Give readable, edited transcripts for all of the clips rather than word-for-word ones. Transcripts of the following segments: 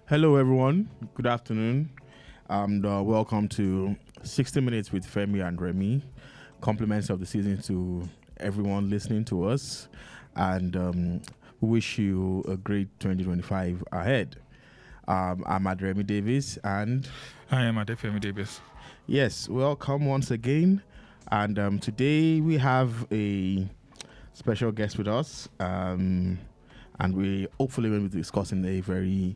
Hello, everyone. Good afternoon, and welcome to 60 Minutes with Femi and Remi. Compliments of the season to everyone listening to us, and wish you a great 2025 ahead. I'm Remi Davis, and I am Femi Davis. Yes, welcome once again. And today we have a special guest with us, and we hopefully will be discussing a very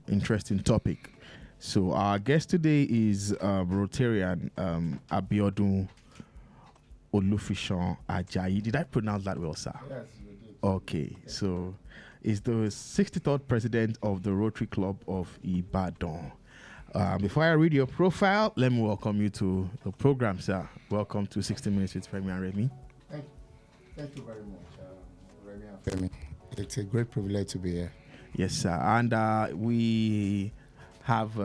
interesting topic. So our guest today is Rotarian Abiodun Ajayi. Did I pronounce that well, sir? Yes, you did. Okay, so he's the 63rd president of the Rotary Club of Ibadan. Before I read your profile, let me welcome you to the program, sir. Welcome to 60 Minutes with Femi and Remi. Thank you very much, Remi and Femi. It's a great privilege to be here. Yes, sir. And we have, he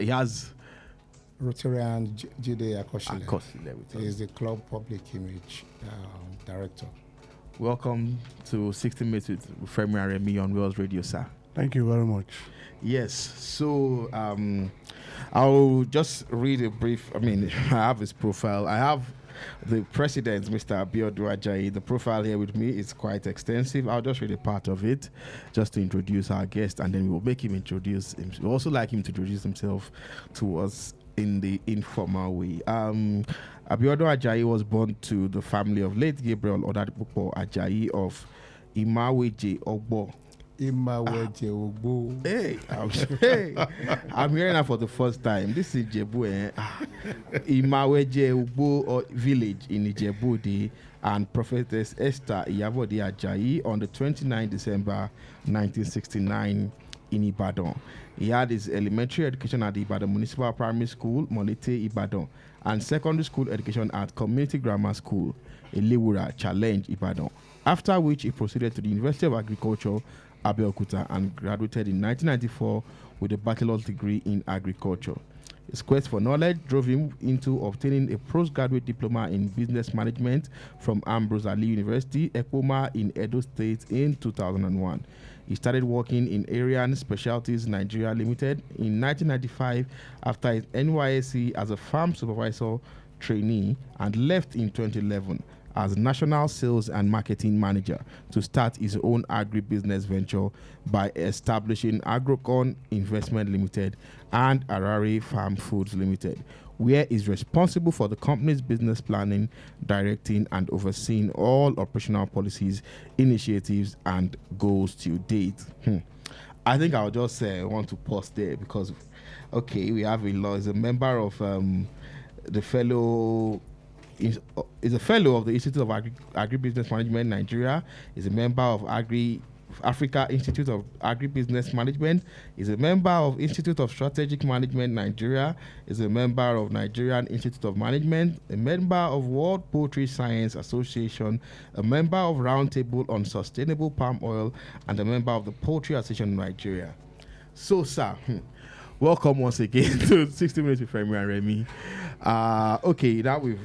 has Rotarian Abiodun Ajayi. He is the club public image director. Welcome to 60 Minutes with Femi and Remi on Wales Radio, sir. Thank you very much. Yes, so I'll just read a brief, I have his profile. I have the president, Mr. Abiodun Ajayi. The profile here with me is quite extensive. I'll just read a part of it just to introduce our guest, and then we will make him introduce himself. We also like him to introduce himself to us in the informal way. Abiodun Ajayi was born to the family of late Gabriel Oladipo Ajayi of Imaweje Ogbo. Hey, I'm hearing that for the first time. This is Ijebu, Imaweje Ugbo village in Ijebu, and Prophetess Esther Iyabode Ajayi on the 29th December 1969 in Ibadan. He had his elementary education at the Ibadan Municipal Primary School, Molete, Ibadan, and secondary school education at Community Grammar School, Elewura, Challenge, Ibadan. After which he proceeded to the University of Agriculture, Abeokuta, and graduated in 1994 with a bachelor's degree in agriculture. His quest for knowledge drove him into obtaining a postgraduate diploma in business management from Ambrose Ali University, Ekpoma in Edo State in 2001. He started working in Arian Specialties Nigeria Limited in 1995 after his NYSC as a farm supervisor trainee, and left in 2011 as National Sales and Marketing Manager to start his own agribusiness venture by establishing Agrocon Investment Limited and Arari Farm Foods Limited, where he is responsible for the company's business planning, directing, and overseeing all operational policies, initiatives, and goals to date. I think I'll just want to pause there because, okay, we have a law. He's a member of the fellow. Is a fellow of the Institute of Agribusiness Management Nigeria. Is a member of Africa Institute of Agribusiness Management. Is a member of Institute of Strategic Management Nigeria. Is a member of Nigerian Institute of Management. A member of World Poultry Science Association. A member of Roundtable on Sustainable Palm Oil, and a member of the Poultry Association of Nigeria. So, sir, welcome once again to 60 Minutes with Femi and Remi. Okay, now we've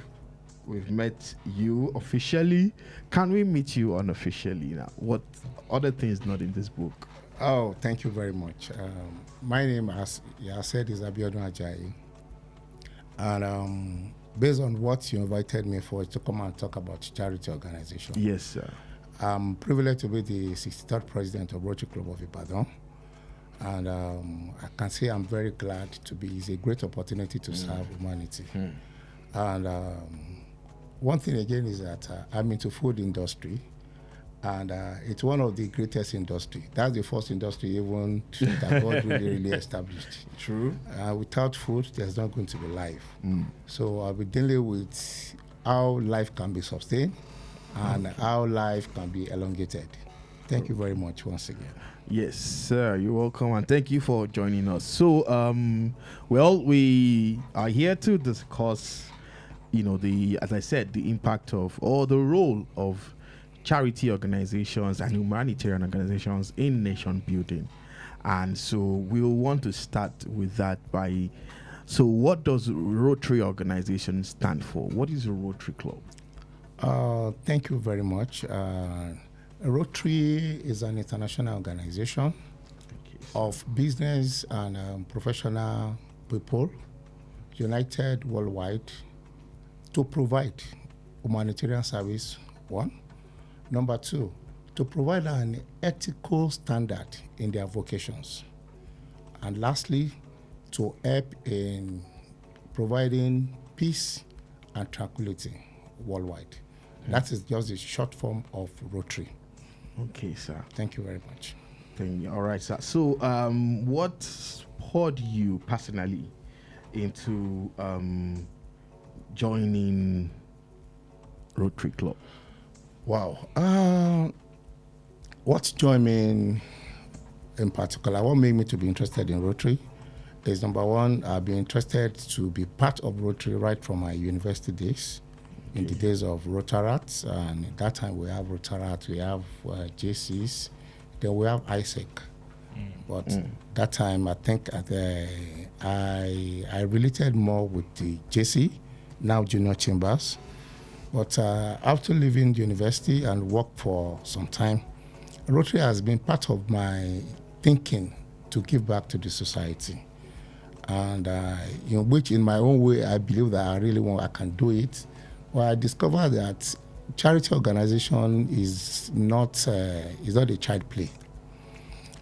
met you officially. Can we meet you unofficially now? What other things not in this book? Oh, thank you very much. My name, as you said, is Abiodun Ajayi. And based on what you invited me for, to come and talk about charity organization. Yes, sir. I'm privileged to be the 63rd president of Rotary Club of Ibadan. And I can say I'm very glad to be. It's a great opportunity to serve humanity. And one thing again is that I'm into food industry, and it's one of the greatest industry. That's the first industry even that God really established. True. Without food, there's not going to be life. So I'll be dealing with how life can be sustained and how life can be elongated. Thank you very much once again. Yes, sir. You're welcome, and thank you for joining us. So, well, we are here to discuss, as I said, the impact of or the role of charity organizations and humanitarian organizations in nation building. And so we'll want to start with that by So what does Rotary organization stand for? What is a Rotary Club? Thank you very much. Rotary is an international organization of business and professional people united worldwide to provide humanitarian service, one. Number two, to provide an ethical standard in their vocations. And lastly, to help in providing peace and tranquility worldwide. That is just the short form of Rotary. Okay, sir. Thank you very much. Thank you. All right, sir. So, what spurred you personally into joining Rotary Club? Wow. What joined me in particular, what made me to be interested in Rotary is, number one, I've been interested to be part of Rotary right from my university days, in the days of Rotaract. And at that time, we have Rotaract, we have JCs, then we have ISEC. But that time, I think I related more with the JC, now Junior Chambers. But after leaving university and work for some time, Rotary has been part of my thinking to give back to the society. And which in my own way, I believe that I can do it. Well, I discovered that charity organization is not a child play,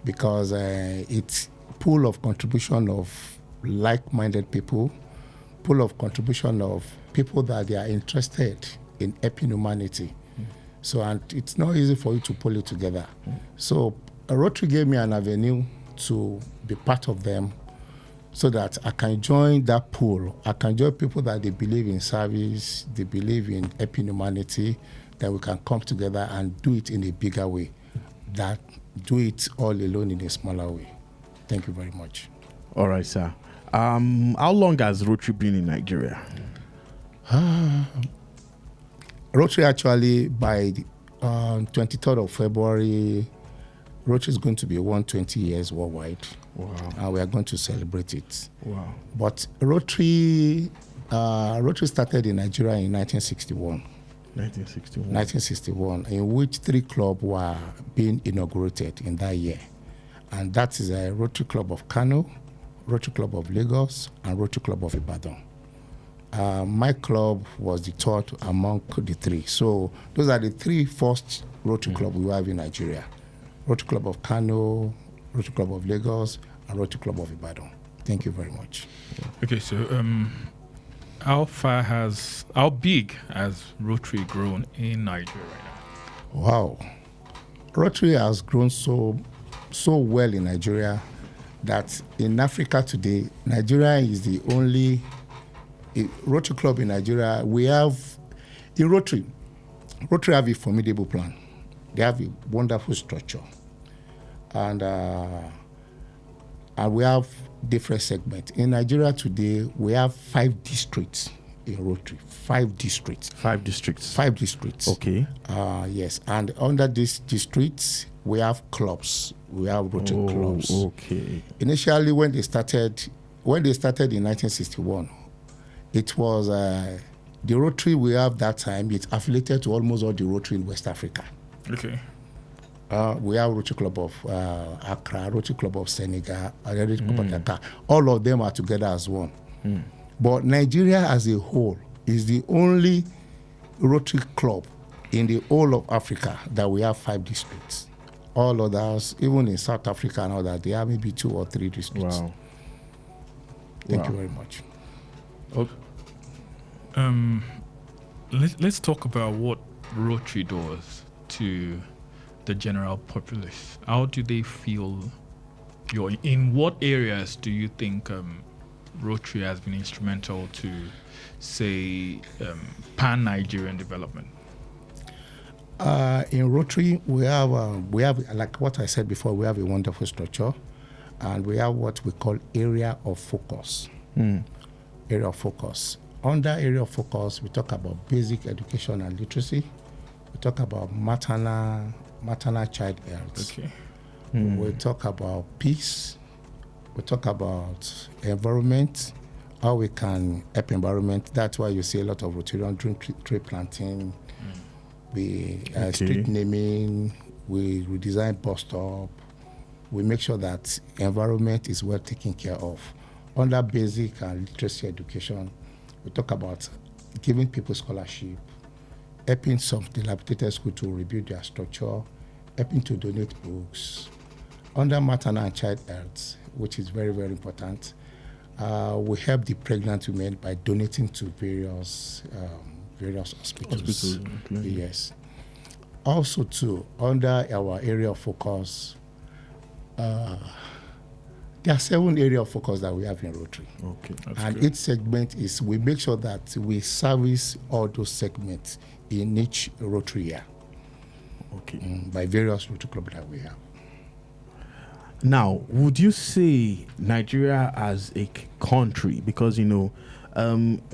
because it's pool of contribution of like-minded people, pool of contribution of people that they are interested in helping humanity. So, and it's not easy for you to pull it together. So Rotary gave me an avenue to be part of them, so that I can join that pool. I can join people that they believe in service, they believe in helping humanity, that we can come together and do it in a bigger way, that do it all alone in a smaller way. Thank you very much. All right, sir. How long has Rotary been in Nigeria? Rotary actually, by the 23rd of February, Rotary is going to be 120 years worldwide. Wow. And we are going to celebrate it. Wow. But Rotary started in Nigeria in 1961. 1961, in which 3 clubs were being inaugurated in that year. And that is a Rotary Club of Kano, Rotary Club of Lagos, and Rotary Club of Ibadan. My club was the third among the 3. So those are the 3 first Rotary clubs we have in Nigeria. Rotary Club of Kano, Rotary Club of Lagos, and Rotary Club of Ibadan. Thank you very much. Okay, so how big has Rotary grown in Nigeria right now? Wow. Rotary has grown so well in Nigeria that in Africa today, Nigeria is the only Rotary club in Nigeria. We have, in Rotary have a formidable plan. They have a wonderful structure. And we have different segments. In Nigeria today, we have 5 districts in Rotary. 5 districts. 5 districts. 5 districts. Okay. Yes. And under these districts, we have clubs. We have Rotary clubs. Okay. Initially, when they started in 1961, it was the Rotary we have that time. It's affiliated to almost all the Rotary in West Africa. Okay. We have Rotary Club of Accra, Rotary Club of Senegal, Rotary Club of Dakar. All of them are together as one. But Nigeria as a whole is the only Rotary club in the whole of Africa that we have 5 districts. All others, even in South Africa and all that, they have maybe 2 or 3 districts. Wow. Thank you very much. Okay. Let's talk about what Rotary does to the general populace. How do they feel? In what areas do you think Rotary has been instrumental to, say, pan-Nigerian development? In Rotary, we have like what I said before, we have a wonderful structure, and we have what we call area of focus. Area of focus. Under area of focus, we talk about basic education and literacy. We talk about maternal child health. Okay. We talk about peace. We talk about environment, how we can help environment. That's why you see a lot of Rotarian doing tree planting, we street naming, we redesign bus stop, we make sure that environment is well taken care of. Under basic and literacy education, we talk about giving people scholarship, helping some dilapidated schools to rebuild their structure, helping to donate books. Under maternal and child health, which is very, very important, we help the pregnant women by donating to various hospitals. Okay. Yes. Also, too, under our area of focus, there are 7 areas of focus that we have in Rotary. Okay. And good. Each segment is, we make sure that we service all those segments in each Rotary year. Okay. By various Rotary clubs that we have. Now, would you say Nigeria as a country, because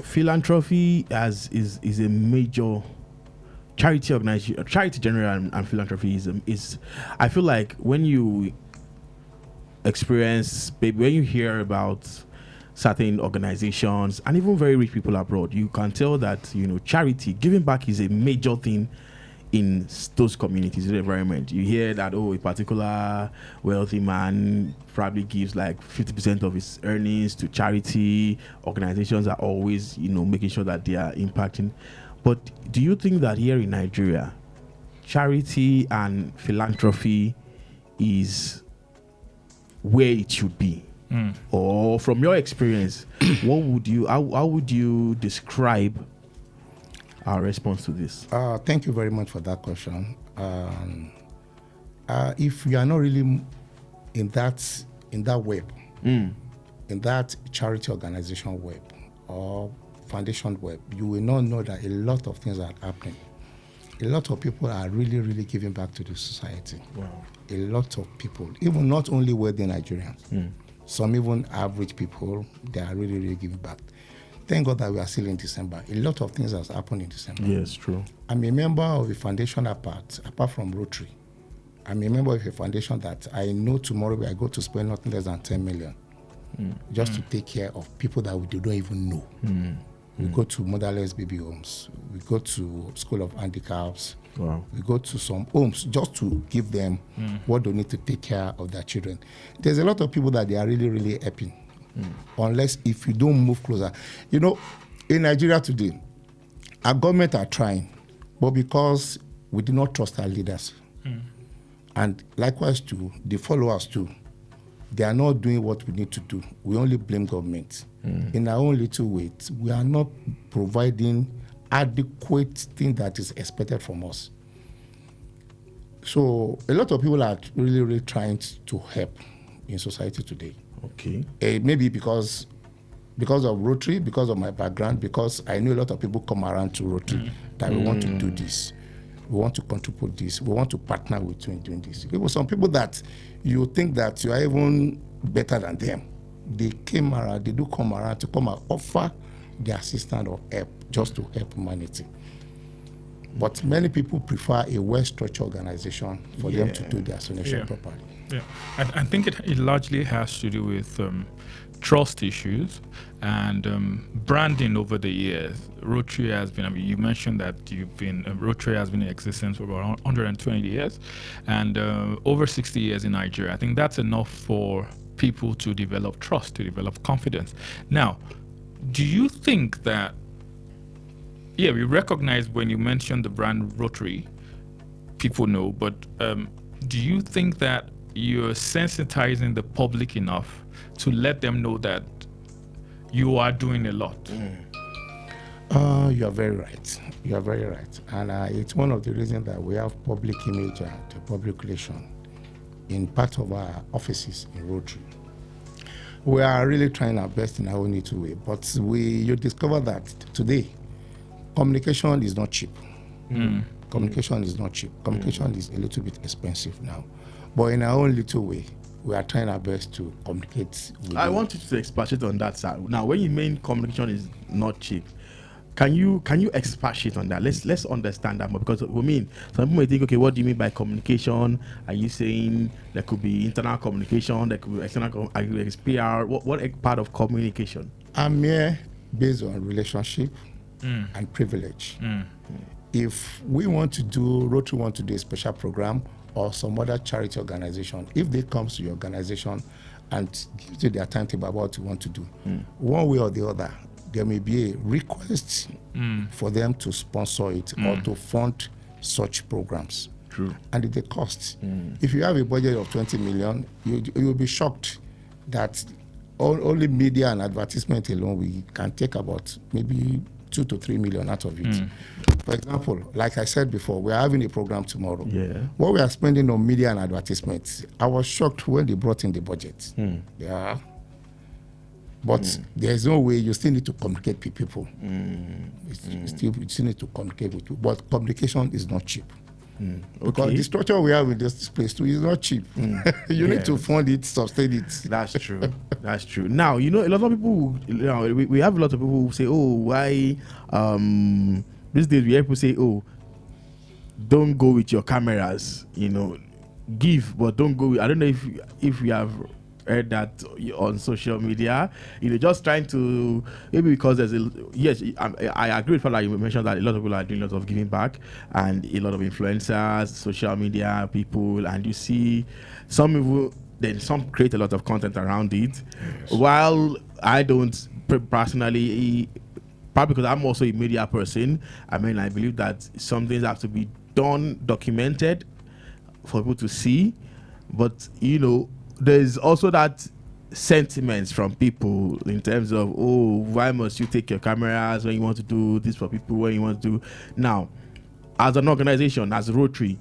philanthropy is a major charity organization, charity general and philanthropy is I feel like when you hear about certain organizations and even very rich people abroad, you can tell that charity, giving back is a major thing in those communities, in the environment. You hear that, a particular wealthy man probably gives like 50% of his earnings to charity. Organizations are always, making sure that they are impacting. But do you think that here in Nigeria, charity and philanthropy is where it should be? Or from your experience, how would you describe our response to this? Thank you very much for that question. If you are not really in that web, in that charity organization web or foundation web, you will not know that a lot of things are happening. A lot of people are really, really giving back to the society. Wow. A lot of people, even not only wealthy Nigerians, some even average people, they are really, really giving back. Thank God that we are still in December. A lot of things has happened in December. Yes, true. I'm a member of a foundation apart from Rotary. I'm a member of a foundation that I know tomorrow we are going to spend nothing less than 10 million just to take care of people that we don't even know. We go to motherless baby homes. We go to school of handicaps. Wow. We go to some homes just to give them what they need to take care of their children. There's a lot of people that they are really, really helping. Unless if you don't move closer. In Nigeria today, our government are trying, but because we do not trust our leaders, and likewise too, the followers too, they are not doing what we need to do. We only blame government. In our own little way, we are not providing adequate thing that is expected from us. So a lot of people are really, really trying to help in society today. Okay. Maybe because of Rotary, because of my background, because I know a lot of people come around to Rotary that we want to do this. We want to contribute this. We want to partner with you in doing this. Some people that you think that you are even better than them, they come around to come and offer their assistance or help just to help humanity. But many people prefer a well-structured organization for them to do their donation properly. Yeah, I think it largely has to do with trust issues and branding over the years. Rotary has been, you mentioned that Rotary has been in existence for about 120 years and over 60 years in Nigeria. I think that's enough for people to develop trust, to develop confidence. Now, do you think that, we recognize when you mentioned the brand Rotary, people know, but do you think that you're sensitizing the public enough to let them know that you are doing a lot? You are very right. You are very right. And it's one of the reasons that we have public image and public relation in part of our offices in Rotary. We are really trying our best in our own little way, but you discover that today, communication is not cheap. Communication is not cheap. Communication is a little bit expensive now. But in our own little way, we are trying our best to communicate with I want you to expatiate on that, sir. Now, when you mean communication is not cheap, can you expatiate on that? Let's understand that more, because some people may think, okay, what do you mean by communication? Are you saying there could be internal communication, there could be external PR? What part of communication? are mere based on relationship and privilege. If we want to do, Rotary want to do a special program or some other charity organization, if they come to your organization and give you their timetable about what you want to do, one way or the other, there may be a request for them to sponsor it or to fund such programs. True. And the cost. If you have a budget of 20 million, you will be shocked that only media and advertisement alone, we can take about maybe 2 to 3 million out of it. For example, like I said before, we are having a program tomorrow. Yeah. What we are spending on media and advertisement, I was shocked when they brought in the budget. Yeah. But there's no way, you still need to communicate with people. You still need to communicate with people. But communication is not cheap. Because the structure we have in this place too is not cheap. You need to fund it, sustain it. That's true. That's true. Now, a lot of people, we have a lot of people who say, oh, why, these days we hear people say, oh, don't go with your cameras, give, but don't go with, I don't know if you have heard that on social media, just trying to, maybe because there's I agree with Father, you mentioned that a lot of people are doing a lot of giving back and a lot of influencers, social media people, and you see some people, then some create a lot of content around it. Yes. While I don't personally, probably because I'm also a media person, I believe that some things have to be done, documented for people to see, but there's also that sentiments from people in terms of, oh, why must you take your cameras when you want to do this for people, when you want to do. Now, as an organization, as Rotary,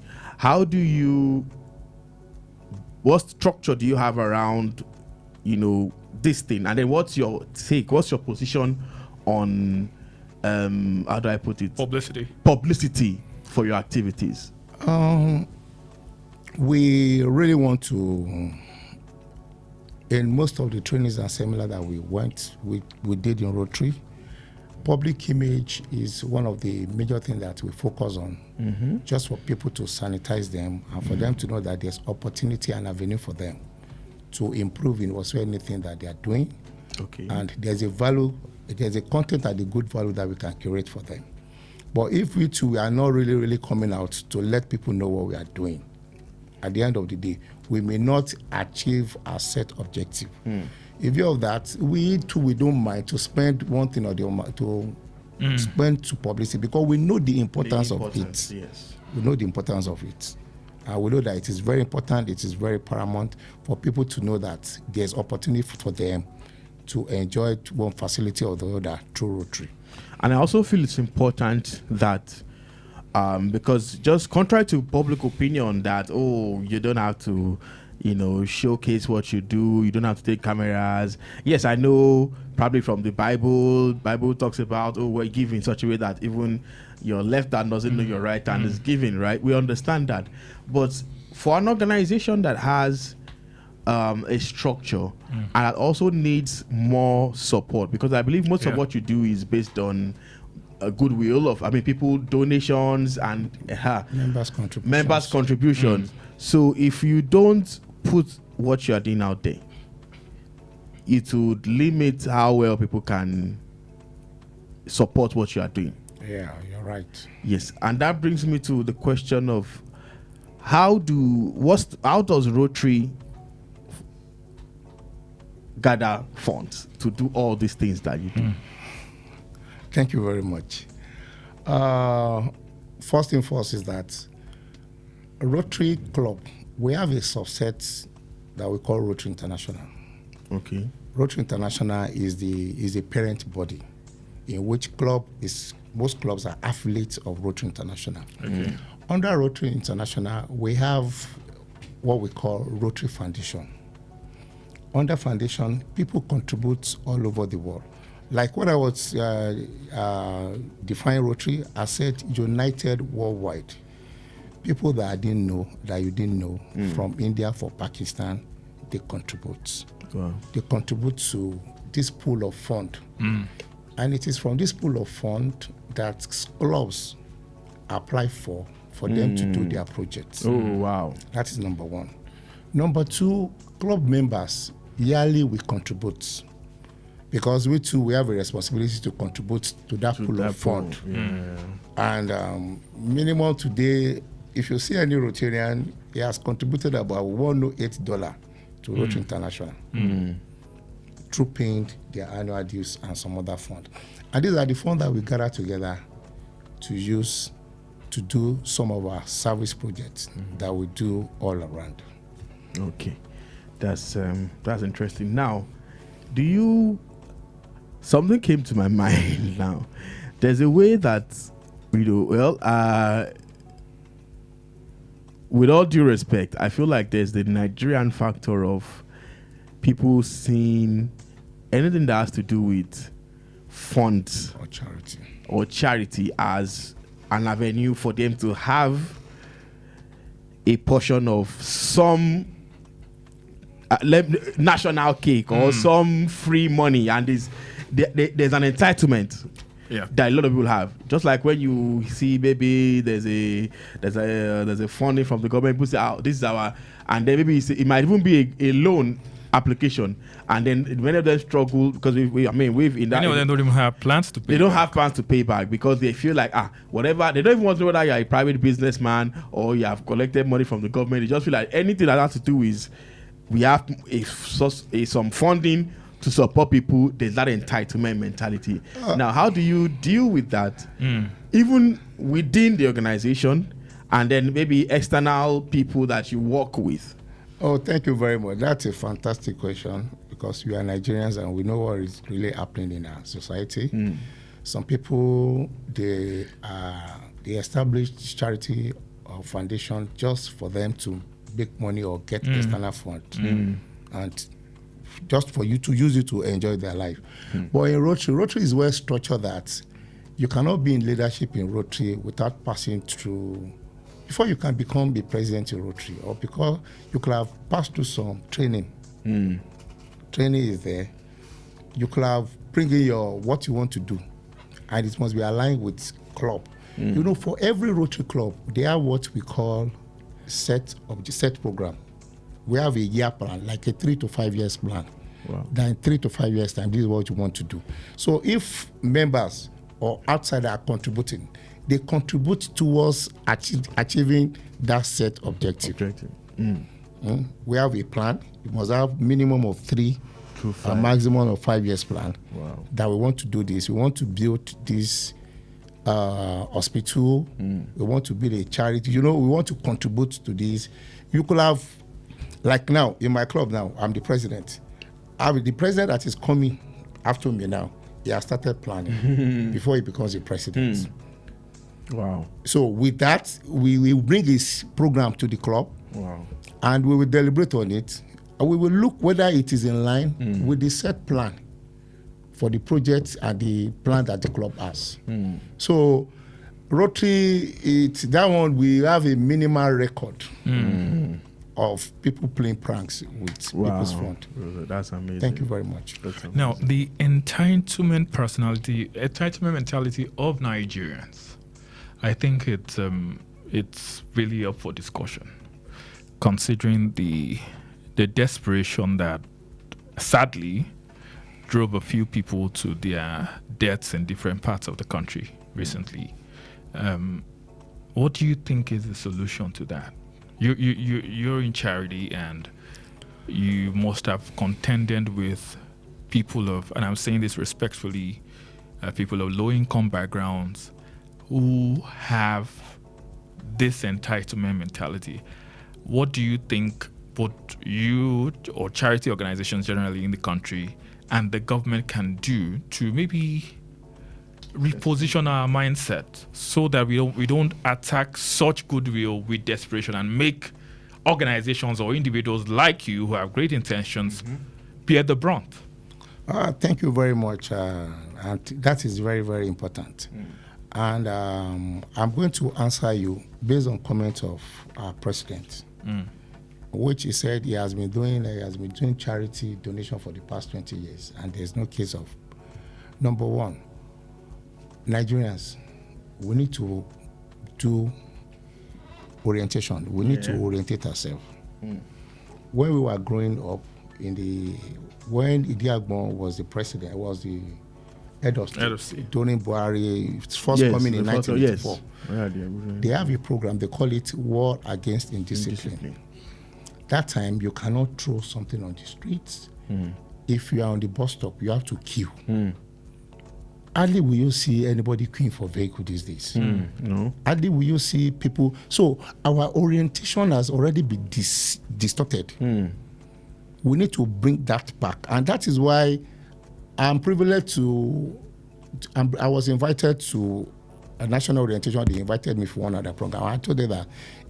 what structure do you have around, this thing? And then what's your take? What's your position on, how do I put it? Publicity for your activities. We really want to, in most of the trainings and seminars that we did in Rotary, public image is one of the major things that we focus on, just for people to sanitize them and for them to know that there's opportunity and avenue for them to improve in whatsoever anything that they are doing. Okay. And there's a content and a good value that we can curate for them. But if we too are not really coming out to let people know what we are doing, at the end of the day, we may not achieve our set objective. In view of that, we don't mind to spend one thing or the other to spend to publicity, because we know the importance of it. Yes. We know the importance of it. And we know that it is very important, it is very paramount for people to know that there's opportunity for them to enjoy one facility or the other through Rotary. And I also feel it's important that because just contrary to public opinion that, oh, you don't have to, showcase what you do, you don't have to take cameras. Yes, I know probably from the Bible talks about, oh, we're giving in such a way that even your left hand doesn't know your right hand is giving, right? We understand that. But for an organization that has a structure and that also needs more support, because I believe most of what you do is based on goodwill of people, donations and members contributions. So if you don't put what you are doing out there, it would limit how well people can support what you are doing. Yeah, you're right. Yes, and that brings me to the question of how does Rotary gather funds to do all these things that you do? Thank you very much. First thing first is that Rotary Club, we have a subset that we call Rotary International. Okay. Rotary International is the parent body in which most clubs are affiliates of Rotary International. Okay. Under Rotary International, we have what we call Rotary Foundation. Under Foundation, people contribute all over the world. Like when I was defining Rotary, I said united worldwide. People that you didn't know, from India, for Pakistan, they contribute. Wow. They contribute to this pool of fund. And it is from this pool of fund that clubs apply for them to do their projects. Oh, wow. That is number one. Number two, club members, yearly we contribute. because we too, we have a responsibility to contribute to that pool of fund. And minimum today, if you see any Rotarian, he has contributed about $108 to Rotary International through paying their annual dues and some other fund. And these are the funds that we gather together to use to do some of our service projects that we do all around. Okay, that's interesting. Now, something came to my mind now. There's a way that, with all due respect, I feel like there's the Nigerian factor of people seeing anything that has to do with funds or charity as an avenue for them to have a portion of some national cake or some free money, and there's an entitlement that a lot of people have. Just like when you see maybe there's a funding from the government, people say, "Oh, this is our," and then maybe it might even be a loan application, and then many of them struggle because many of them don't even have plans to pay. They don't have plans to pay back because they feel like whatever, they don't even want to know whether you're a private businessman or you have collected money from the government. They just feel like anything that has to do is we have some funding to support people. There's that entitlement mentality. Now, how do you deal with that, even within the organization, and then maybe external people that you work with? Oh, thank you very much. That's a fantastic question, because we are Nigerians and we know what is really happening in our society. Some people, they establish charity or foundation just for them to make money or get external funds, and just for you to use it to enjoy their life. But in Rotary is well structured that you cannot be in leadership in Rotary without passing through. Before you can become the president in Rotary, or because you could have passed through some training. Training is there. You could have bring in what you want to do, and it must be aligned with club. For every Rotary club, they have what we call set program. We have a year plan, like a 3 to 5 years plan. Wow. Then in 3 to 5 years time, this is what you want to do. So if members or outside are contributing, they contribute towards achieving that set objective. We have a plan. We must have minimum of 3 to 5. A maximum of 5 years plan. Wow. That we want to do this. We want to build this hospital. We want to build a charity. We want to contribute to this. You could have, like now, in my club now, I'm the president. The president that is coming after me now, he has started planning before he becomes the president. Wow. So with that, we will bring his program to the club. Wow. And we will deliberate on it. And we will look whether it is in line with the set plan for the project and the plan that the club has. So Rotary, that one, we have a minimal record of people playing pranks with people's fund. That's amazing. Thank you very much. Now, the entitlement mentality of Nigerians, I think it's really up for discussion, considering the desperation that sadly drove a few people to their deaths in different parts of the country recently. What do you think is the solution to that? You're in charity, and you must have contended with people of, and I'm saying this respectfully, people of low-income backgrounds who have this entitlement mentality. What do you think what you or charity organizations generally in the country and the government can do to maybe reposition our mindset so that we don't attack such goodwill with desperation and make organizations or individuals like you who have great intentions bear the brunt? Thank you very much. And that is very, very important. And I'm going to answer you based on comments of our president, which he said he has been doing charity donation for the past 20 years, and there's no case of. Number one, Nigerians, we need to do orientation. We need to orientate ourselves. When we were growing up in the when Idiagbon was the president, was the head of state during Buhari's first coming in 1984. They have a program, they call it War Against Indiscipline. That time, you cannot throw something on the streets. If you are on the bus stop, you have to queue. Hardly will you see anybody queuing for vehicle these days. No. Hardly will you see people. So our orientation has already been distorted. We need to bring that back. And that is why I'm privileged I was invited to a national orientation. They invited me for one other program. I told them that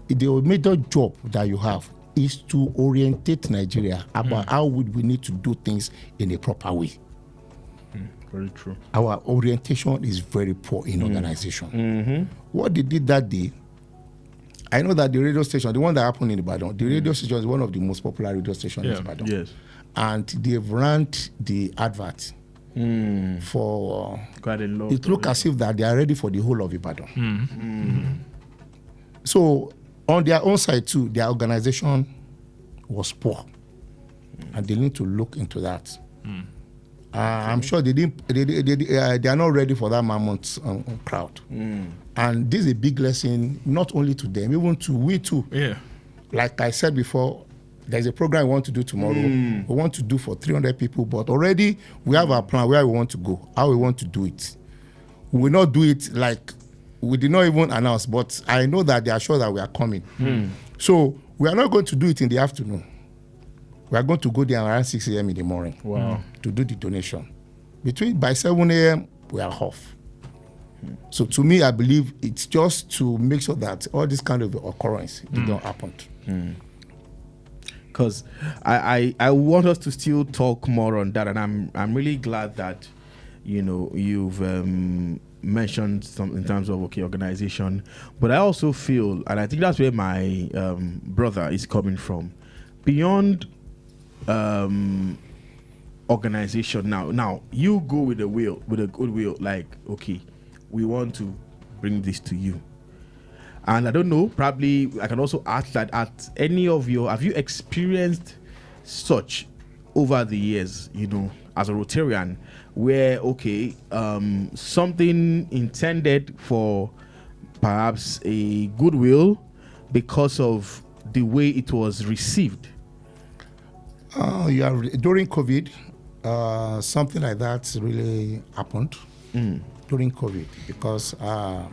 the major job that you have is to orientate Nigeria about how would we need to do things in a proper way. Very true. Our orientation is very poor in organization. What they did that day, I know that the radio station, the one that happened in Ibadan, the radio station is one of the most popular radio stations in Ibadan. Yes. And they've run the advert for quite a lot. It looks as if that they are ready for the whole of Ibadan. So on their own side too, their organization was poor, and they need to look into that. I'm sure they are not ready for that mammoth crowd. And this is a big lesson, not only to them, even to we too. Yeah. Like I said before, there's a program we want to do tomorrow. We want to do for 300 people, but already we have our plan where we want to go, how we want to do it. We will not do it like we did not even announce, but I know that they are sure that we are coming. So we are not going to do it in the afternoon. We are going to go there around 6 a.m. in the morning to do the donation. By 7 a.m., we are off. So to me, I believe it's just to make sure that all this kind of occurrence did not happen. Because I want us to still talk more on that, and I'm really glad that you've mentioned some in terms of organization, but I also feel, and I think that's where my brother is coming from, beyond organization. Now you go with a goodwill, like, okay, we want to bring this to you. And I don't know, probably I can also ask that at any of have you experienced such over the years, as a Rotarian, where, something intended for perhaps a goodwill because of the way it was received? During COVID, something like that really happened during COVID, because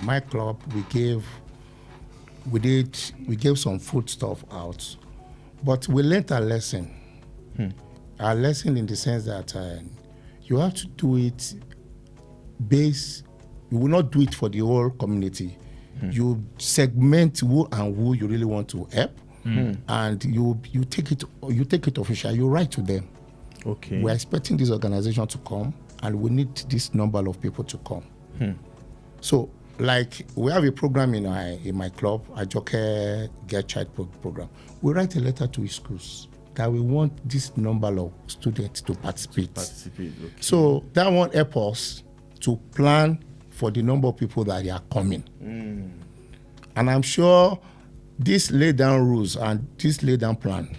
my club, we gave some food stuff out, but we learned a lesson. A lesson in the sense that you have to do it you will not do it for the whole community. You segment who you really want to help, and you take it official. You write to them. Okay. We're expecting this organization to come, and we need this number of people to come. So, like, we have a program in my club, a Joker Get Child program. We write a letter to schools that we want this number of students to participate. Okay. So that won't help us to plan for the number of people that are coming. And I'm sure this laid down rules and this laid down plan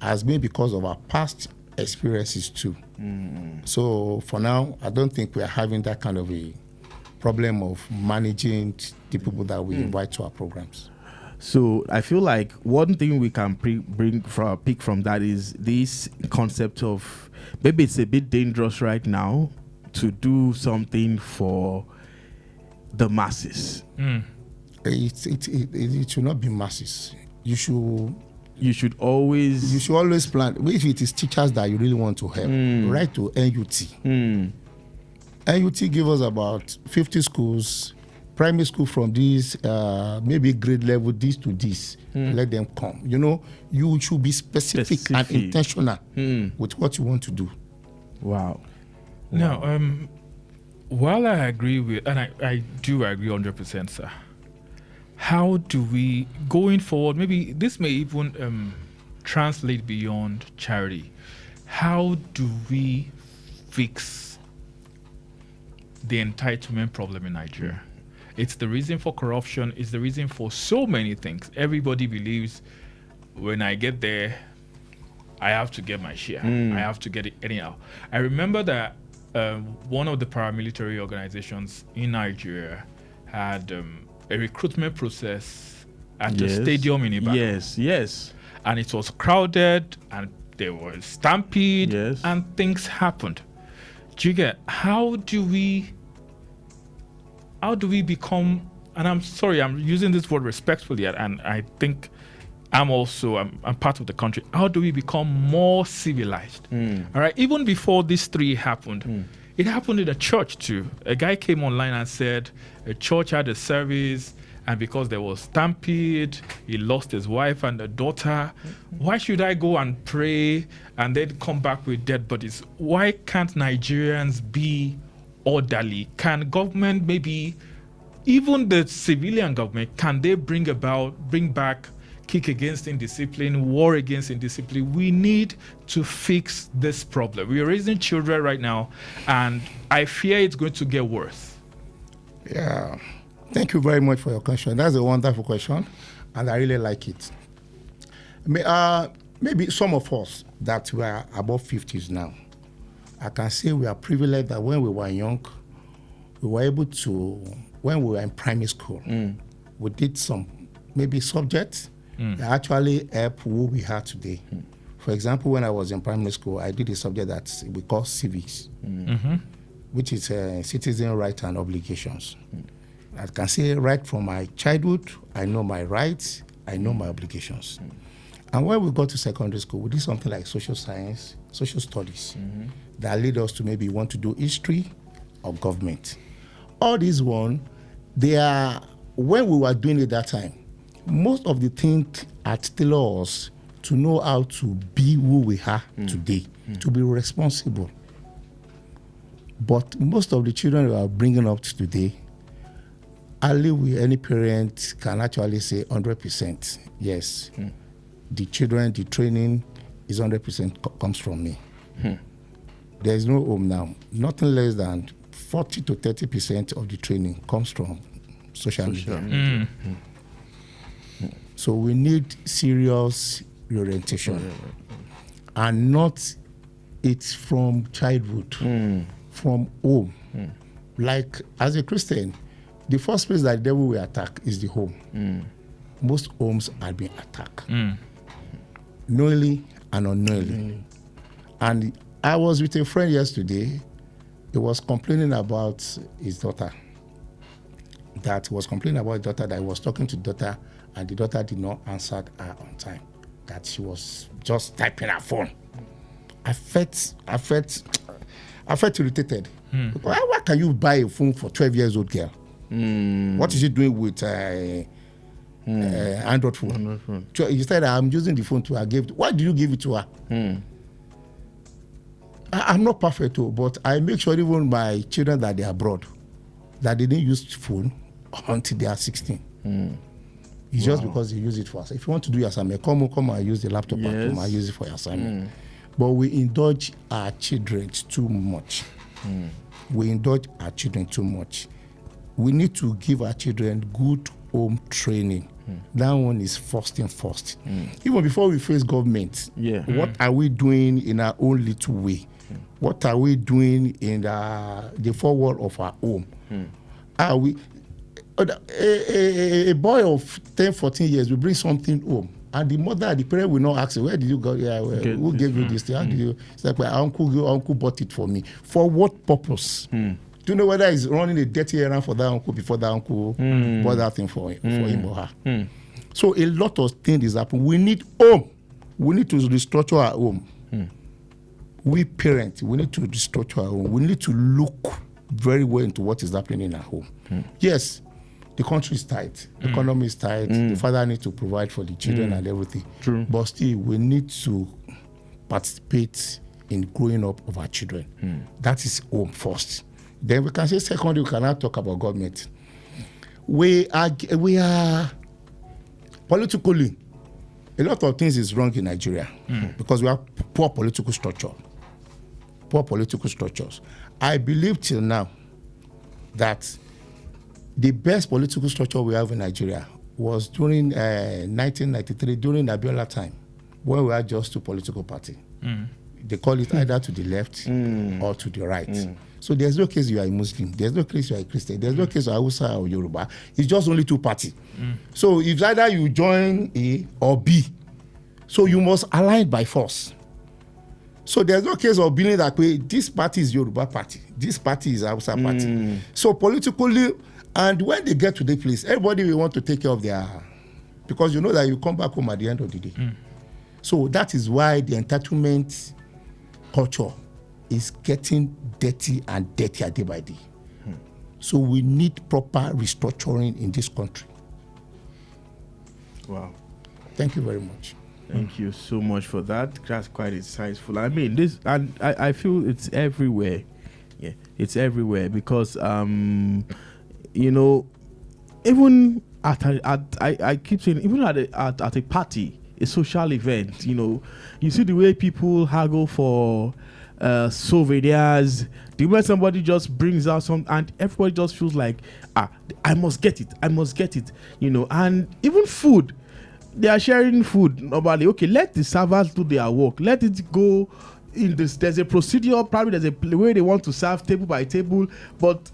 has been because of our past experiences too. So for now, I don't think we are having that kind of a problem of managing the people that we invite to our programs. So I feel like one thing we can pick from that is this concept of, maybe it's a bit dangerous right now to do something for the masses. It should not be masses. You should always plan. If it is teachers that you really want to help, write to NUT. NUT give us about 50 schools, primary school from this, maybe grade level, this to this. Let them come. You should be specific. And intentional with what you want to do. Wow. Now, while I agree with, and I do agree 100%, sir, how do we, going forward, maybe this may even translate beyond charity, how do we fix the entitlement problem in Nigeria? It's the reason for corruption. It's the reason for so many things. Everybody believes when I get there, I have to get my share. I have to get it anyhow. I remember that one of the paramilitary organizations in Nigeria had a recruitment process at the stadium in Ibadan. Yes. And it was crowded, and there was stampede, and things happened. Jiga, how do we become, and I'm sorry, I'm using this word respectfully, and I think I'm part of the country. How do we become more civilized? All right. Even before these three happened, it happened in a church too. A guy came online and said a church had a service, and because there was stampede, he lost his wife and a daughter. Why should I go and pray and then come back with dead bodies? Why can't Nigerians be orderly? Can government, maybe even the civilian government, can they bring back kick against indiscipline, war against indiscipline? We need to fix this problem. We are raising children right now, and I fear it's going to get worse. Yeah. Thank you very much for your question. That's a wonderful question, and I really like it. Maybe some of us that we are above 50s now, I can say we are privileged that when we were young, we were able to, when we were in primary school, we did some maybe subjects that actually help who we are today. For example, when I was in primary school, I did a subject that we call civics, which is citizen rights and obligations. I can say right from my childhood, I know my rights, I know my obligations. And when we got to secondary school, we did something like social science, social studies, that lead us to maybe want to do history or government. All these they are, when we were doing it that time, most of the things are still us to know how to be who we are today, to be responsible. But most of the children we are bringing up today, hardly any parent can actually say 100%, yes, the children, the training is 100% comes from me. There is no home now. Nothing less than 40 to 30% of the training comes from social media. So we need serious reorientation, and not it's from childhood, from home. Like as a Christian, the first place that the devil will attack is the home. Most homes are being attacked, knowingly and unknowingly. And I was with a friend yesterday. He was complaining about his daughter. That he was talking to the daughter, and the daughter did not answer her on time. That she was just typing her phone. I felt irritated. Why can you buy a phone for 12 years old girl? What is she doing with Android phone? You said, I'm using the phone to her. Why did you give it to her? I'm not perfect, but I make sure even my children that they are abroad, that they didn't use phone until they are 16. It's just because they use it for us. If you want to do your assignment, come and use the laptop at home and use it for your assignment. But we indulge our children too much. We need to give our children good home training. That one is first and first. Even before we face government, what are we doing in our own little way? What are we doing in the four walls of our home? Are we a boy of 10, 14 years will bring something home, and the mother, the parent will not ask, where did you go? Who gave you this thing? How did you? It's like, my uncle bought it for me. For what purpose? Do you know whether he's running a dirty errand for that uncle before that uncle bought that thing for him or her? So a lot of things is happening. We need home. We need to restructure our home. We parents, we need to restructure our home. We need to look very well into what is happening in our home. Yes, the country is tight, the economy is tight, the father needs to provide for the children and everything. True. But still, we need to participate in growing up of our children. That is home first. Then we can say secondly, we cannot talk about government. We are politically, a lot of things is wrong in Nigeria because we have poor political structure. Poor political structures. I believe till now that the best political structure we have in Nigeria was during 1993, during Abiola time. when we are just two political parties. They call it either to the left or to the right. So there's no case you are a Muslim, there's no case you are a Christian, there's no case you are Hausa or Yoruba. It's just only two parties. So if either you join A or B, so you must align by force. So there's no case of being that way. This party is Yoruba party, this party is Hausa party. So politically, and when they get to the place, everybody will want to take care of their, because you know that you come back home at the end of the day. So that is why the entitlement culture is getting dirty and dirtier day by day. So we need proper restructuring in this country. Wow. Thank you very much. Thank you so much for that. That's quite insightful. I mean, this, and I feel it's everywhere. Yeah, it's everywhere because, you know, even I keep saying, even at a party, a social event, you know, you see the way people haggle for souvenirs. The way somebody just brings out some, and everybody just feels like, I must get it, you know. And even food, they are sharing food normally. Okay, let the servers do their work. Let it go in this. There's a procedure, probably there's a way they want to serve table by table, but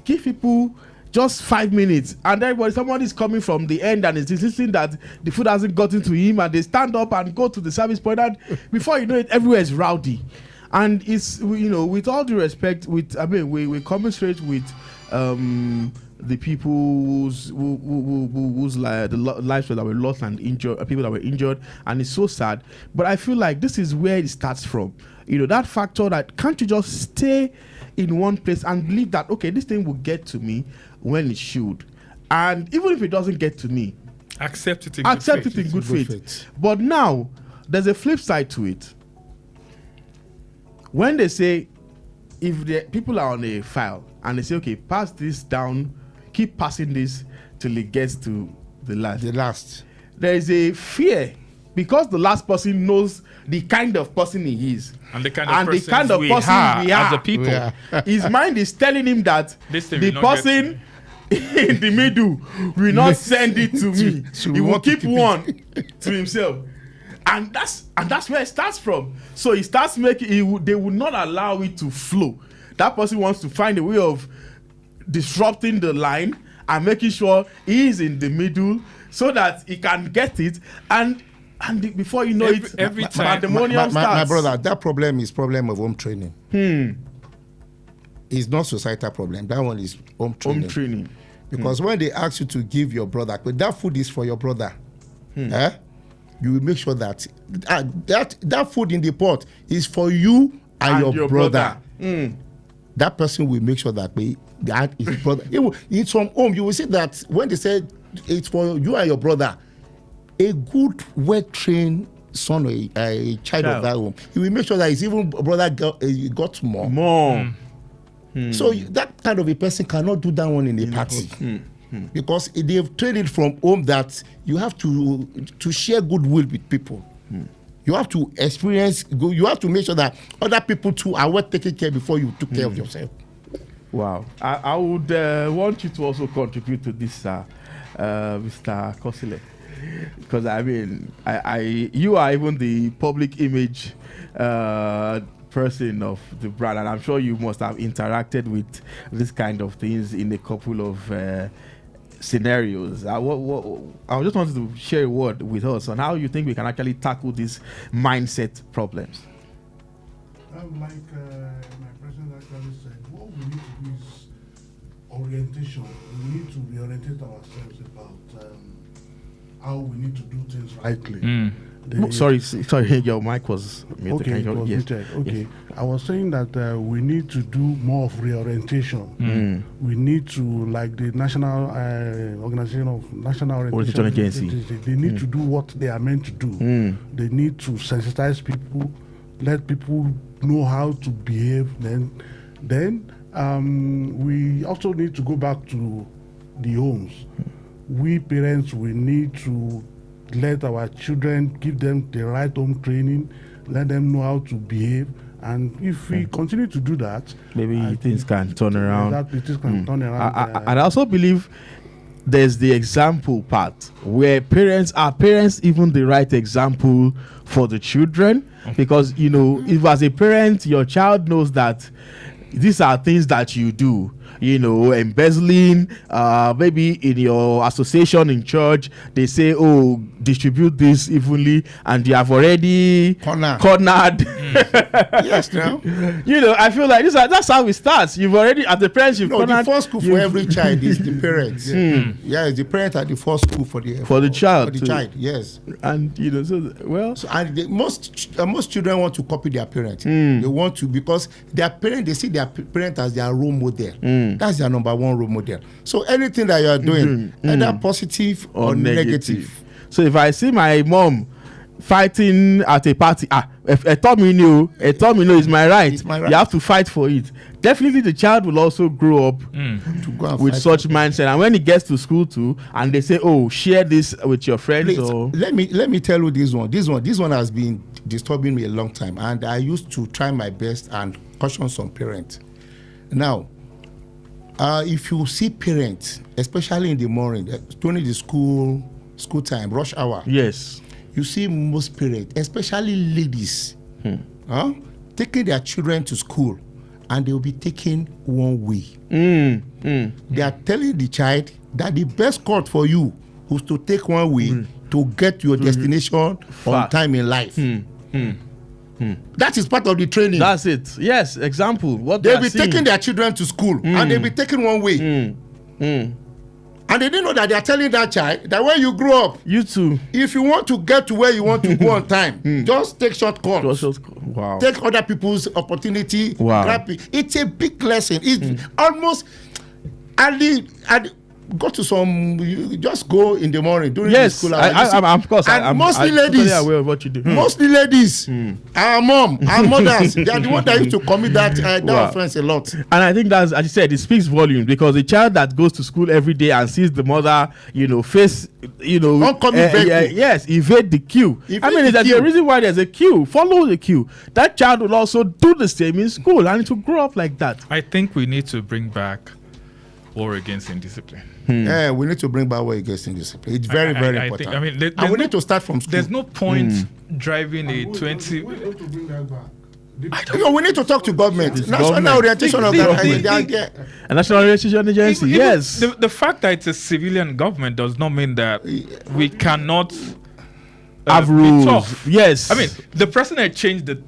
give people just 5 minutes, and everybody, somebody is coming from the end and is insisting that the food hasn't gotten to him, and they stand up and go to the service point, and before you know it, everywhere is rowdy. And it's, you know, with all due respect, we commiserate with the people whose the lives that were lost and injured, people that were injured, and it's so sad. But I feel like this is where it starts from. You know, that factor that can't you just stay in one place and believe that, okay, this thing will get to me when it should, and even if it doesn't get to me, accept it in good faith. But now there's a flip side to it. When they say, if the people are on a file and they say, okay, pass this down, keep passing this till it gets to the last. There is a fear because the last person knows the kind of person he is and the kind of person we are as a people. Yeah. His mind is telling him that the person in the middle will not send it to me. He will keep one to himself. And that's where it starts from. So he starts making, they will not allow it to flow. That person wants to find a way of disrupting the line and making sure he is in the middle so that he can get it. And before you know every time pandemonium starts. My brother, that problem is problem of home training. It's not societal problem. That one is home training. Because when they ask you to give your brother, but that food is for your brother. You will make sure that that food in the pot is for you and your brother. That person will make sure that that is brother. It's from home. You will see that when they say it's for you and your brother, a good, well-trained son or a child of that home, he will make sure that his even brother got more. So that kind of a person cannot do that one in a party. Because they've trained it from home that you have to share goodwill with people. You have to experience, you have to make sure that other people too are well taken care before you took care of yourself. Wow. I would want you to also contribute to this, Mr. Kosile. Because I mean, you are even the public image person of the brand, and I'm sure you must have interacted with this kind of things in a couple of scenarios. I just wanted to share a word with us on how you think we can actually tackle these mindset problems. Like my president actually said, what we need to do is orientation. We need to reorientate ourselves about how we need to do things rightly. Sorry, your mic was muted. Okay, it was muted. Okay. Yes. I was saying that we need to do more of reorientation. We need to, like the National Organization of National Orientation Agency, they need to do what they are meant to do. They need to sensitize people, let people know how to behave. Then we also need to go back to the homes. We parents, we need to let our children, give them the right home training, let them know how to behave, and if we continue to do that, maybe things can turn around. Things can turn around. And I also believe there's the example part where parents even the right example for the children, because if as a parent your child knows that these are things that you do, embezzling, maybe in your association in church they say, oh, distribute this evenly, and you have already cornered. Yes, now I feel like that's how it starts. You've already, as the parents, you've cornered. The first school for every child is the parents. Yeah, the parents are the first school for the child. For the child, yes. And most children want to copy their parents. They want to, because their parents, they see their parent as their role model. That's their number one role model. So anything that you are doing, either positive or negative. So if I see my mom fighting at a party, a domino is my right. It's my right. You have to fight for it. Definitely the child will also grow up to go and with fight such mindset, and when he gets to school too, and they say, oh, share this with your friends. Please, let me tell you this one has been disturbing me a long time, and I used to try my best and caution some parents. Now, if you see parents, especially in the morning, during the school time, rush hour, yes, you see most parents, especially ladies, taking their children to school, and they will be taking one way. They are telling the child that the best course for you is to take one way to get your destination on time in life. That is part of the training. That's it. Yes, example. What they'll be taking their children to school, and they'll be taking one way. And they didn't know that they are telling that child that when you grow up, you too, if you want to get to where you want to go on time, just take shortcuts. Wow. Take other people's opportunity. Wow. Grab it. It's a big lesson. It's almost go to some. You just go in the morning during the school hours. I'm of course. And mostly ladies, totally aware of what you do. Mostly ladies, our mothers, they are the ones that used to commit that offense a lot. And I think that's, as you said, it speaks volumes, because a child that goes to school every day and sees the mother, face, oncoming vehicle. Yes, evade the queue. There's a reason why there's a queue. Follow the queue. That child will also do the same in school, and it will grow up like that. I think we need to bring back war against indiscipline. Yeah, we need to bring back war against indiscipline. It's very, very important. And we need to start from school. There's no point driving a 20. We need to talk to government. National Orientation Organization. A National Orientation Agency, yes. The fact that it's a civilian government does not mean that we cannot have rules. Yes. The president changed the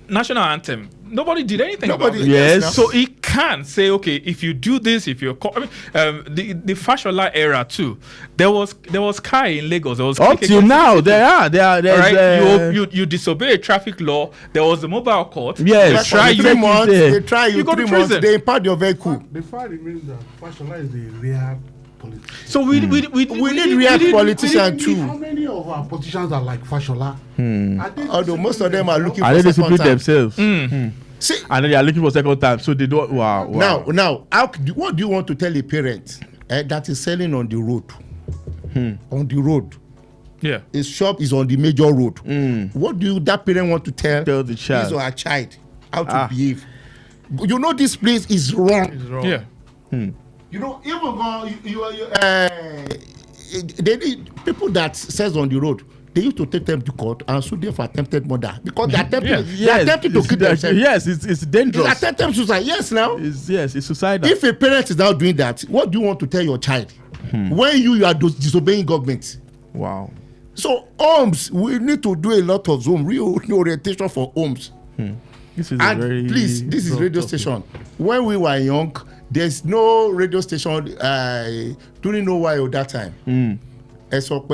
national anthem. Nobody did anything about it. Yes. So he can say, okay, if you do this, if you're the Fashola era too. There was Kai in Lagos. There was up till now. There are. Right? You disobey a traffic law. There was a mobile court. Yes. They try you 3 months. They impart your vehicle. The fact remains that Fashola is a real politician. So we need real politicians too. How many of our politicians are like Fashola? Although most of them are looking for they second time. themselves. See, and then they are looking for second time, so they don't. Wow. Now, what do you want to tell a parent that is selling on the road? On the road, yeah, his shop is on the major road. What do that parent want to tell the child, his or her child how to behave? This place is wrong. It's wrong. Yeah. They need people that says on the road. They used to take them to court and sue them for attempted murder because they attempted to kill themselves. Yes, it's dangerous. It's attempted suicide. Yes, now. It's suicidal. If a parent is now doing that, what do you want to tell your child when you are disobeying government? Wow. So homes, we need to do a lot of reorientation for homes. This is this is radio station. When we were young, there's no radio station during no while that time. There's some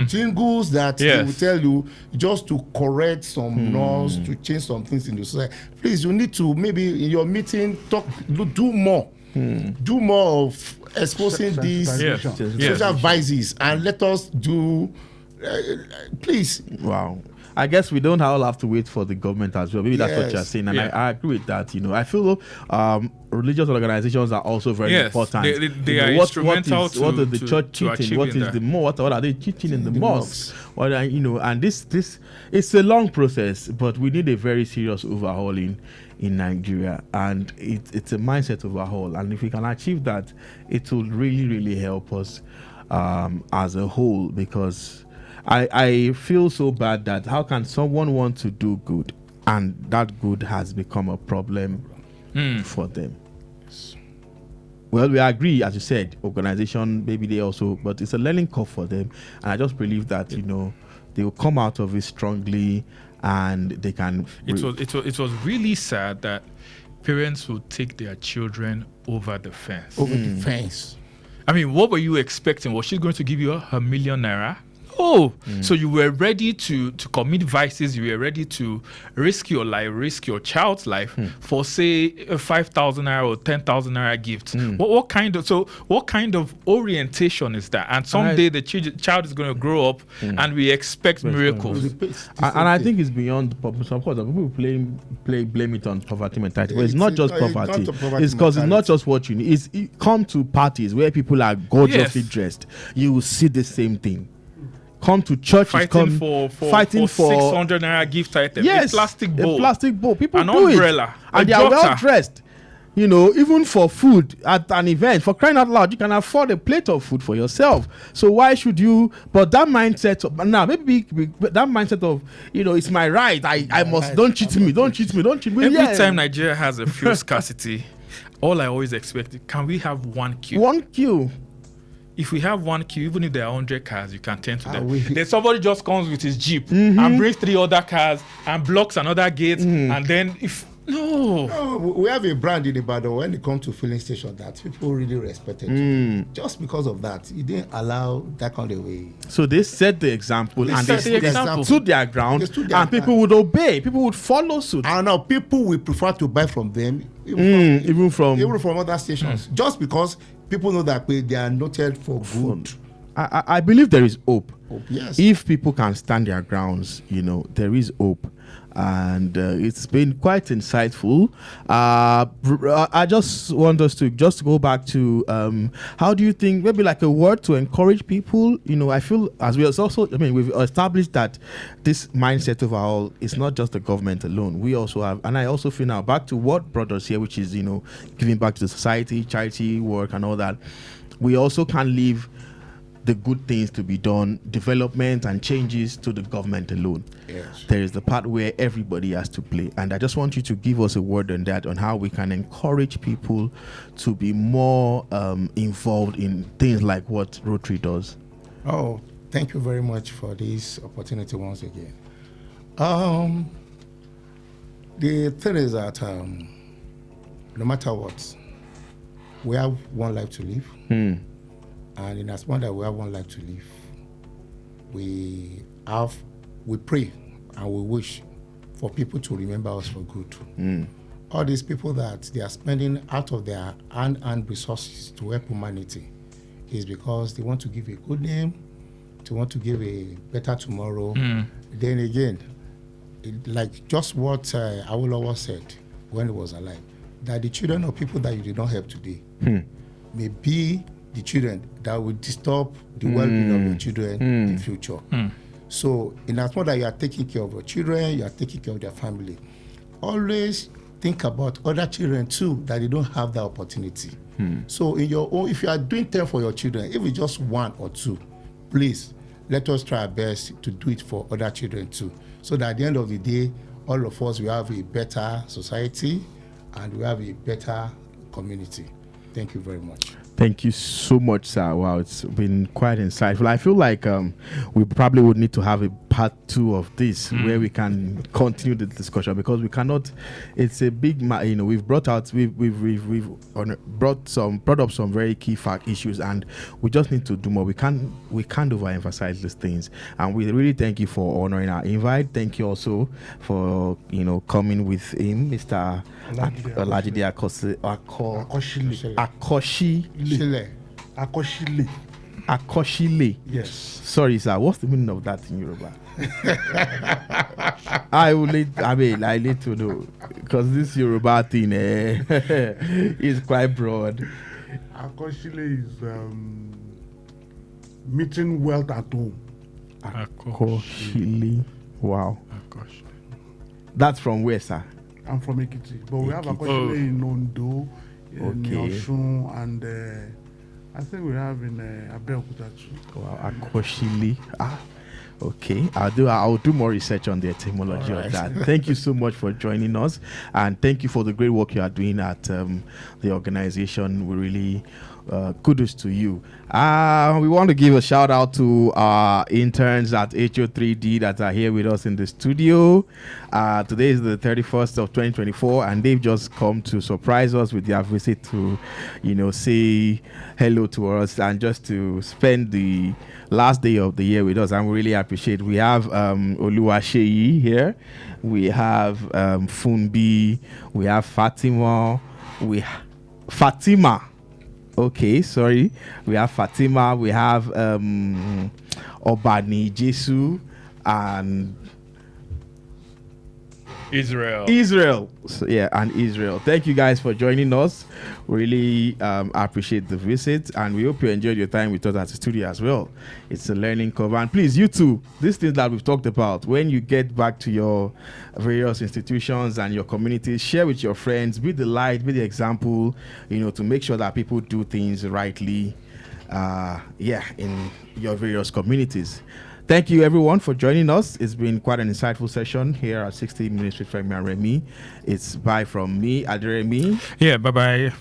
jingles that they will tell you just to correct some laws, to change some things in the society. Please, you need to maybe in your meeting do more of exposing these social vices, and let us do. Please. Wow. I guess we don't all have to wait for the government as well. Maybe that's what you're saying, and Yeah. I agree with that. I feel religious organizations are also very important. They are instrumental what is the church to teaching? What achieving is that. what are they teaching in the mosques? What are, and this it's a long process, but we need a very serious overhauling in Nigeria, and it's a mindset overhaul. And if we can achieve that, it will really, really help us as a whole, because I feel so bad that how can someone want to do good and that good has become a problem for them. Well, we agree, as you said, organization, maybe they also, but it's a learning curve for them. And I just believe that, they will come out of it strongly, and they can. It was really sad that parents would take their children over the fence. Over the fence. I mean, what were you expecting? Was she going to give you her million naira? Oh, so you were ready to commit vices. You were ready to risk your life, risk your child's life for, say, a 5,000 naira or 10,000 naira gift. What kind of orientation is that? And someday the child is going to grow up, and we expect miracles. And I think it's beyond some course. People blame it on poverty mentality, but it's not just poverty. It's because it's not just what you need. Come to parties where people are gorgeously dressed, you will see the same thing. Come to church, fighting for 600 naira gift item. Yes, a plastic bowl. People an do umbrella, it, and they are well dressed. Even for food at an event, for crying out loud, you can afford a plate of food for yourself. So why should you? But that mindset that mindset of it's my right. I must. Don't cheat me. Every time Nigeria has a fuel scarcity, all I always expect is, can we have one queue? One queue. If we have one queue, even if there are 100 cars, you can tend to them. Then somebody just comes with his Jeep and brings 3 other cars and blocks another gate. And then we have a brand in Ibadan when it comes to filling station that people really respected. Just because of that, you didn't allow that kind of way. So they set the example, they stood their ground, and people would obey. People would follow suit. And now people will prefer to buy from them, even from other stations, just because people know that they are noted for good. I believe there is hope. Yes. If people can stand their grounds, there is hope. And it's been quite insightful. I just want us to just go back to how do you think, maybe like a word to encourage people? I feel as we also, we've established that this mindset overall is not just the government alone. We also have, and I also feel now back to what brought us here, which is, giving back to the society, charity work and all that. We also can leave the good things to be done, development and changes to the government alone. Yes. There is the part where everybody has to play. And I just want you to give us a word on that, on how we can encourage people to be more involved in things like what Rotary does. Oh, thank you very much for this opportunity once again. The thing is that no matter what, we have one life to live. And in as much that we have one life to live, we pray and we wish for people to remember us for good. All these people that they are spending out of their and resources to help humanity is because they want to give a good name, they want to give a better tomorrow. Then again, like just what Awolowo said when he was alive, that the children of people that you did not help today may be the children that will disturb the well-being of your children in the future. So in as much that you are taking care of your children, you are taking care of their family, always think about other children too, that they don't have that opportunity. So in your own, if you are doing 10 for your children, if it's just 1 or 2, please let us try our best to do it for other children too, so that at the end of the day, all of us will have a better society and we have a better community. Thank you very much. Thank you so much, sir. Wow, it's been quite insightful. I feel like we probably would need to have a part 2 of this where we can continue the discussion, because we cannot. It's a big, we've brought up some very key fact issues, and we just need to do more. We can't overemphasize these things, and we really thank you for honoring our invite. Thank you also for coming with him, Mr. Olajide Akoshile. Akoshile. Yes. Sorry, sir. What's the meaning of that in Yoruba? I need to know because this Yoruba thing is quite broad. Akoshile is meeting wealth at home. Akoshile. Wow. Akoshile. That's from where, sir? I'm from Ekiti, but we have Akoshile in Ondo, in Osun, and I think we have in Abeokuta too. Wow, Akoshile. Okay, I'll do more research on the etymology of that. Thank you so much for joining us, and thank you for the great work you are doing at the organization. We really kudos to you. We want to give a shout out to our interns at HO3D that are here with us in the studio. Today is the 31st of 2024, and they've just come to surprise us with their visit to, say hello to us and just to spend the last day of the year with us, and we really appreciate. We have Oluwaseyi here, we have Funbi, we have Fatima, okay, sorry, we have Fatima, we have Obani Jesu, and Israel. So, and Israel. Thank you guys for joining us. Really appreciate the visit, and we hope you enjoyed your time with us at the studio as well. It's a learning curve, and please, you too, these things that we've talked about, when you get back to your various institutions and your communities, share with your friends, be the light, be the example, to make sure that people do things rightly, in your various communities. Thank you, everyone, for joining us. It's been quite an insightful session here at 60 Minutes with Femi and Remi. It's bye from me, Adiremi. Yeah, bye-bye.